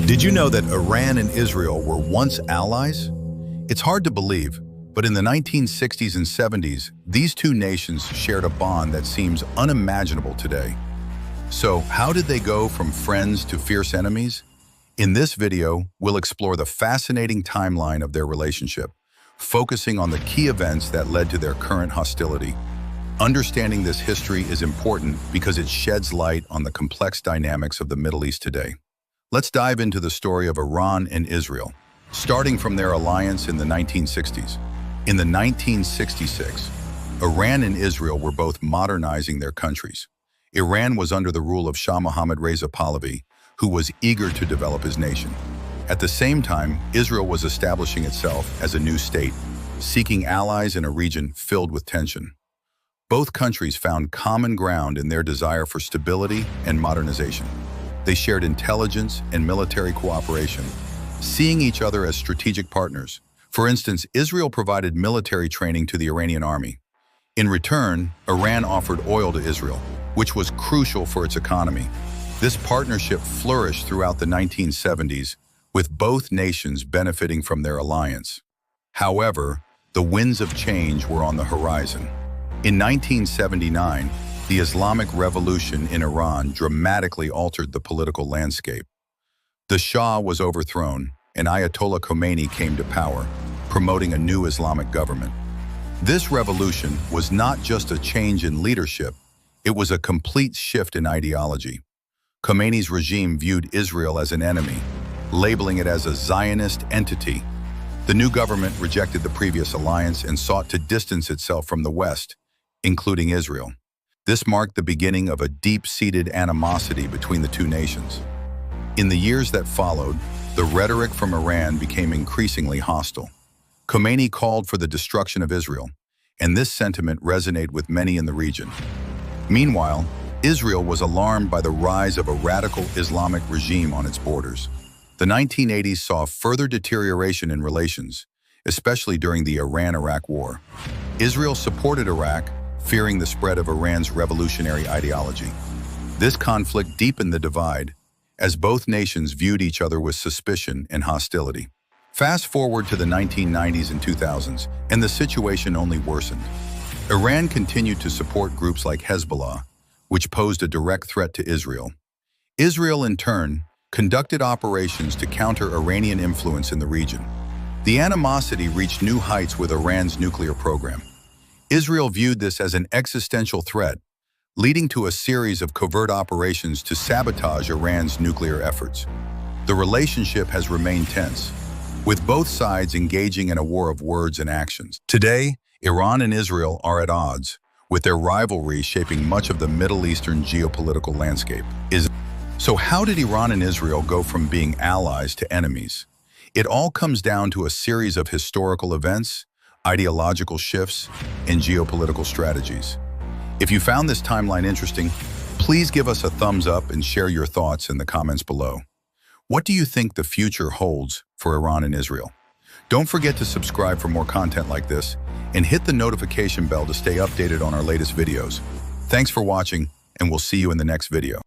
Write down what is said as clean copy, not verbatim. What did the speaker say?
Did you know that Iran and Israel were once allies? It's hard to believe, but in the 1960s and 70s, these two nations shared a bond that seems unimaginable today. So, how did they go from friends to fierce enemies? In this video, we'll explore the fascinating timeline of their relationship, focusing on the key events that led to their current hostility. Understanding this history is important because it sheds light on the complex dynamics of the Middle East today. Let's dive into the story of Iran and Israel, starting from their alliance in the 1960s. In the 1966, Iran and Israel were both modernizing their countries. Iran was under the rule of Shah Mohammad Reza Pahlavi, who was eager to develop his nation. At the same time, Israel was establishing itself as a new state, seeking allies in a region filled with tension. Both countries found common ground in their desire for stability and modernization. They shared intelligence and military cooperation, seeing each other as strategic partners. For instance, Israel provided military training to the Iranian army. In return, Iran offered oil to Israel, which was crucial for its economy. This partnership flourished throughout the 1970s, with both nations benefiting from their alliance. However, the winds of change were on the horizon. In 1979, the Islamic Revolution in Iran dramatically altered the political landscape. The Shah was overthrown, and Ayatollah Khomeini came to power, promoting a new Islamic government. This revolution was not just a change in leadership, it was a complete shift in ideology. Khomeini's regime viewed Israel as an enemy, labeling it as a Zionist entity. The new government rejected the previous alliance and sought to distance itself from the West, including Israel. This marked the beginning of a deep-seated animosity between the two nations. In the years that followed, the rhetoric from Iran became increasingly hostile. Khomeini called for the destruction of Israel, and this sentiment resonated with many in the region. Meanwhile, Israel was alarmed by the rise of a radical Islamic regime on its borders. The 1980s saw further deterioration in relations, especially during the Iran-Iraq War. Israel supported Iraq, fearing the spread of Iran's revolutionary ideology. This conflict deepened the divide, as both nations viewed each other with suspicion and hostility. Fast forward to the 1990s and 2000s, and the situation only worsened. Iran continued to support groups like Hezbollah, which posed a direct threat to Israel. Israel, in turn, conducted operations to counter Iranian influence in the region. The animosity reached new heights with Iran's nuclear program. Israel viewed this as an existential threat, leading to a series of covert operations to sabotage Iran's nuclear efforts. The relationship has remained tense, with both sides engaging in a war of words and actions. Today, Iran and Israel are at odds, with their rivalry shaping much of the Middle Eastern geopolitical landscape. So how did Iran and Israel go from being allies to enemies? It all comes down to a series of historical events, ideological shifts, and geopolitical strategies. If you found this timeline interesting, please give us a thumbs up and share your thoughts in the comments below. What do you think the future holds for Iran and Israel? Don't forget to subscribe for more content like this and hit the notification bell to stay updated on our latest videos. Thanks for watching, and we'll see you in the next video.